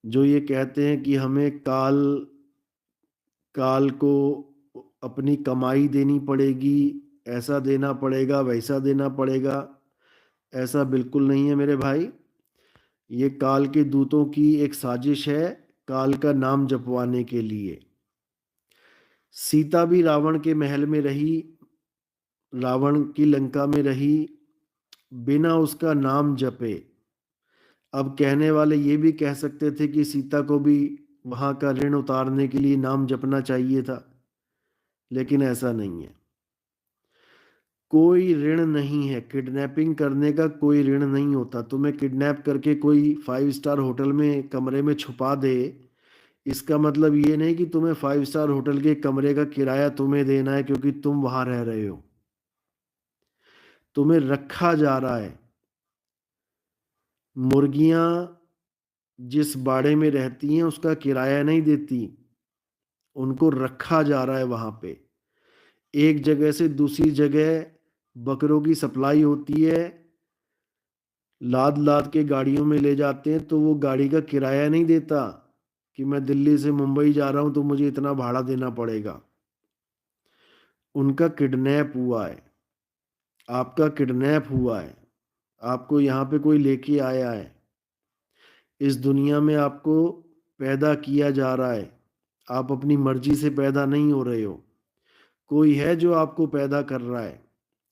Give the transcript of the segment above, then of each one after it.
जो ये कहते हैं कि हमें काल काल को अपनी कमाई देनी पड़ेगी, ऐसा देना पड़ेगा, वैसा देना पड़ेगा। ऐसा बिल्कुल नहीं है मेरे भाई। ये काल के दूतों की एक साजिश है, काल का नाम जपवाने के लिए। सीता भी रावण के महल में रही, रावण की लंका में रही, बिना उसका नाम जपे। अब कहने वाले ये भी कह सकते थे कि सीता को भी वहां का ऋण उतारने के लिए नाम जपना चाहिए था, लेकिन ऐसा नहीं है। कोई ऋण नहीं है, किडनैपिंग करने का कोई ऋण नहीं होता। तुम्हें किडनैप करके कोई 5 स्टार होटल में कमरे में छुपा दे, इसका मतलब ये नहीं कि तुम्हें 5 स्टार होटल के कमरे का किराया तुम्हें देना है क्योंकि तुम वहां रह रहे हो। तुम्हें रखा जा रहा है। मुर्गियां जिस बाड़े में रहती हैं उसका किराया नहीं देती, उनको रखा जा रहा है वहां पे। एक जगह से दूसरी जगह बकरों की सप्लाई होती है, लाद लाद के गाड़ियों में ले जाते हैं, तो वो गाड़ी का किराया नहीं देता कि मैं दिल्ली से मुंबई जा रहा हूं तो मुझे इतना भाड़ा देना पड़ेगा। उनका किडनैप हुआ है, आपका किडनैप हुआ है, आपको यहाँ पे कोई लेके आया है। इस दुनिया में आपको पैदा किया जा रहा है, आप अपनी मर्जी से पैदा नहीं हो रहे हो। कोई है जो आपको पैदा कर रहा है,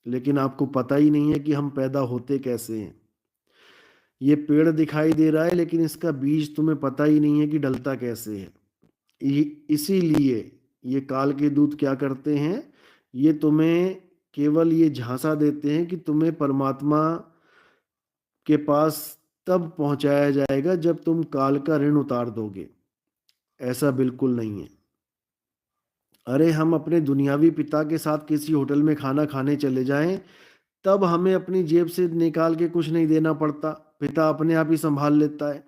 लेकिन आपको पता ही नहीं है कि हम पैदा होते कैसे हैं। ये पेड़ दिखाई दे रहा है लेकिन इसका बीज तुम्हें पता ही नहीं है कि डलता कैसे है। इसीलिए ये काल के दूत क्या करते हैं, ये तुम्हें केवल ये झांसा देते हैं कि तुम्हें परमात्मा के पास तब पहुंचाया जाएगा जब तुम काल का ऋण उतार दोगे। ऐसा बिल्कुल नहीं है। अरे हम अपने दुनियावी पिता के साथ किसी होटल में खाना खाने चले जाएं, तब हमें अपनी जेब से निकाल के कुछ नहीं देना पड़ता, पिता अपने आप ही संभाल लेता है।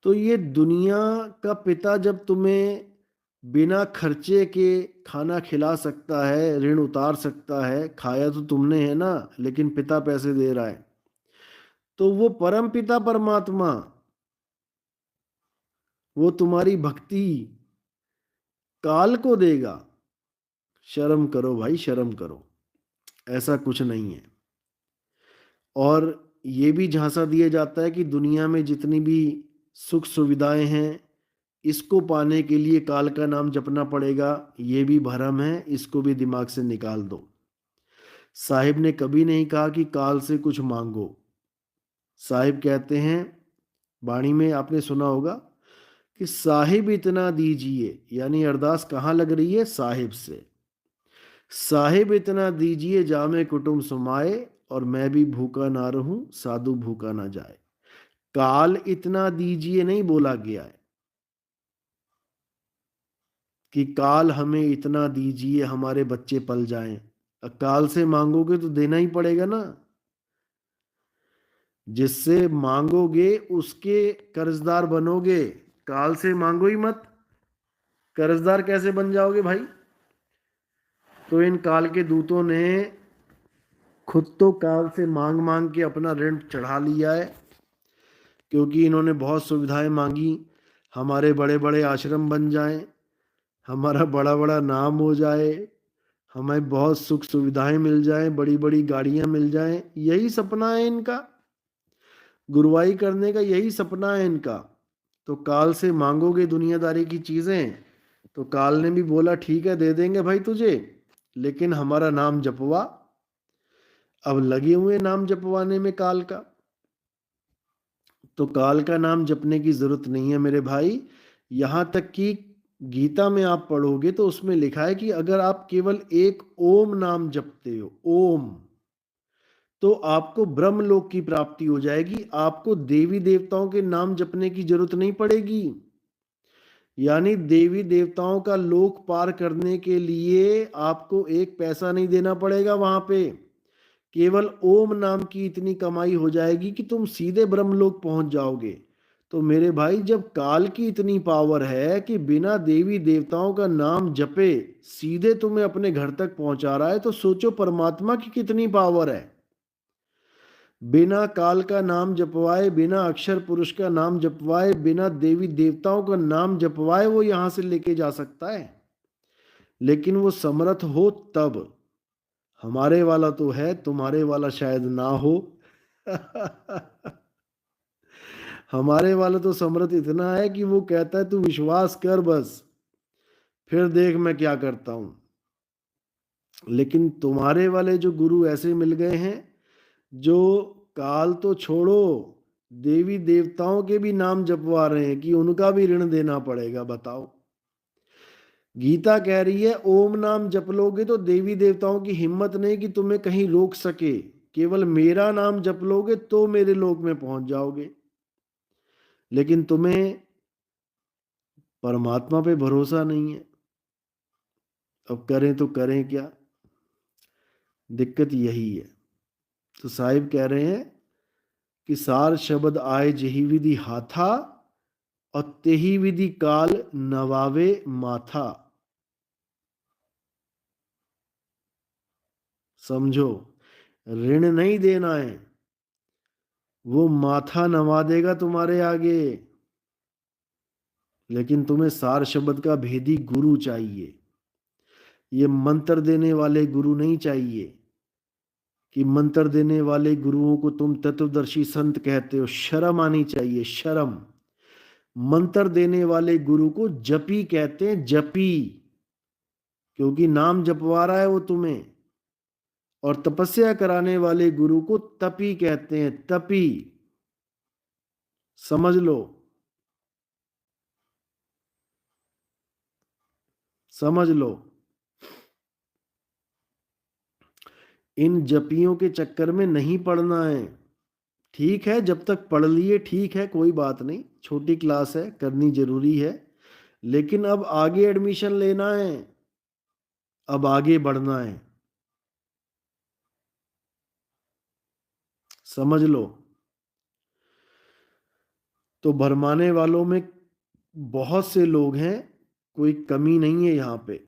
तो ये दुनिया का पिता जब तुम्हें बिना खर्चे के खाना खिला सकता है, ऋण उतार सकता है, खाया तो तुमने है ना, लेकिन पिता पैसे दे रहा है, तो वो परम पिता परमात्मा, वो तुम्हारी भक्ति काल को देगा। शर्म करो भाई, शर्म करो। ऐसा कुछ नहीं है। और ये भी झांसा दिया जाता है कि दुनिया में जितनी भी सुख सुविधाएं हैं, इसको पाने के लिए काल का नाम जपना पड़ेगा। ये भी भ्रम है, इसको भी दिमाग से निकाल दो। साहिब ने कभी नहीं कहा कि काल से कुछ मांगो। साहिब कहते हैं, वाणी में आपने सुना होगा कि साहिब इतना दीजिए, यानी अरदास कहाँ लग रही है, साहिब से। साहिब इतना दीजिए जामे कुटुम सुमाए, और मैं भी भूखा ना रहूं साधु भूखा ना जाए। काल इतना दीजिए नहीं बोला गया है कि काल हमें इतना दीजिए हमारे बच्चे पल जाएं। काल से मांगोगे तो देना ही पड़ेगा ना। जिससे मांगोगे उसके कर्जदार बनोगे, काल से मांगो ही मत। कर्जदार कैसे बन जाओगे भाई। तो इन काल के दूतों ने खुद तो काल से मांग मांग के अपना ऋण चढ़ा लिया है, क्योंकि इन्होंने बहुत सुविधाएं मांगी। हमारे बड़े बड़े आश्रम बन जाएं, हमारा बड़ा बड़ा नाम हो जाए, हमें बहुत सुख सुविधाएं मिल जाएं, बड़ी बड़ी गाड़ियां मिल जाएं, यही सपना है इनका। गुरुवाई करने का यही सपना है इनका। तो काल से मांगोगे दुनियादारी की चीजें, तो काल ने भी बोला ठीक है दे देंगे भाई तुझे, लेकिन हमारा नाम जपवा। अब लगे हुए नाम जपवाने में काल का। तो काल का नाम जपने की जरूरत नहीं है मेरे भाई। यहां तक कि गीता में आप पढ़ोगे तो उसमें लिखा है कि अगर आप केवल एक ओम नाम जपते हो, ओम, तो आपको ब्रह्मलोक की प्राप्ति हो जाएगी। आपको देवी देवताओं के नाम जपने की जरूरत नहीं पड़ेगी। यानी देवी देवताओं का लोक पार करने के लिए आपको एक पैसा नहीं देना पड़ेगा वहां पे। केवल ओम नाम की इतनी कमाई हो जाएगी कि तुम सीधे ब्रह्मलोक पहुंच जाओगे। तो मेरे भाई, जब काल की इतनी पावर है कि बिना देवी देवताओं का नाम जपे सीधे तुम्हें अपने घर तक पहुंचा रहा है, तो सोचो परमात्मा की कितनी पावर है। बिना काल का नाम जपवाए, बिना अक्षर पुरुष का नाम जपवाए, बिना देवी देवताओं का नाम जपवाए वो यहां से लेके जा सकता है, लेकिन वो समर्थ हो तब। हमारे वाला तो है, तुम्हारे वाला शायद ना हो। हमारे वाला तो समर्थ इतना है कि वो कहता है तू विश्वास कर बस, फिर देख मैं क्या करता हूं। लेकिन तुम्हारे वाले जो गुरु ऐसे मिल गए हैं जो काल तो छोड़ो, देवी देवताओं के भी नाम जपवा रहे हैं कि उनका भी ऋण देना पड़ेगा, बताओ। गीता कह रही है ओम नाम जप लोगे तो देवी देवताओं की हिम्मत नहीं कि तुम्हें कहीं रोक सके, केवल मेरा नाम जप लोगे तो मेरे लोक में पहुंच जाओगे। लेकिन तुम्हें परमात्मा पे भरोसा नहीं है, अब करें तो करें क्या। दिक्कत यही है। तो साहिब कह रहे हैं कि सार शब्द आए जही विधि हाथा, और तेही विधि काल नवावे माथा। समझो, ऋण नहीं देना है, वो माथा नवा देगा तुम्हारे आगे। लेकिन तुम्हें सार शब्द का भेदी गुरु चाहिए, ये मंत्र देने वाले गुरु नहीं चाहिए कि मंत्र देने वाले गुरुओं को तुम तत्वदर्शी संत कहते हो। शर्म आनी चाहिए, शर्म। मंत्र देने वाले गुरु को जपी कहते हैं, जपी, क्योंकि नाम जपवा रहा है वो तुम्हें। और तपस्या कराने वाले गुरु को तपी कहते हैं, तपी। समझ लो, समझ लो। इन जपियों के चक्कर में नहीं पढ़ना है। ठीक है, जब तक पढ़ लिए ठीक है, कोई बात नहीं, छोटी क्लास है, करनी जरूरी है। लेकिन अब आगे एडमिशन लेना है, अब आगे बढ़ना है। समझ लो। तो भरमाने वालों में बहुत से लोग हैं, कोई कमी नहीं है यहां पे।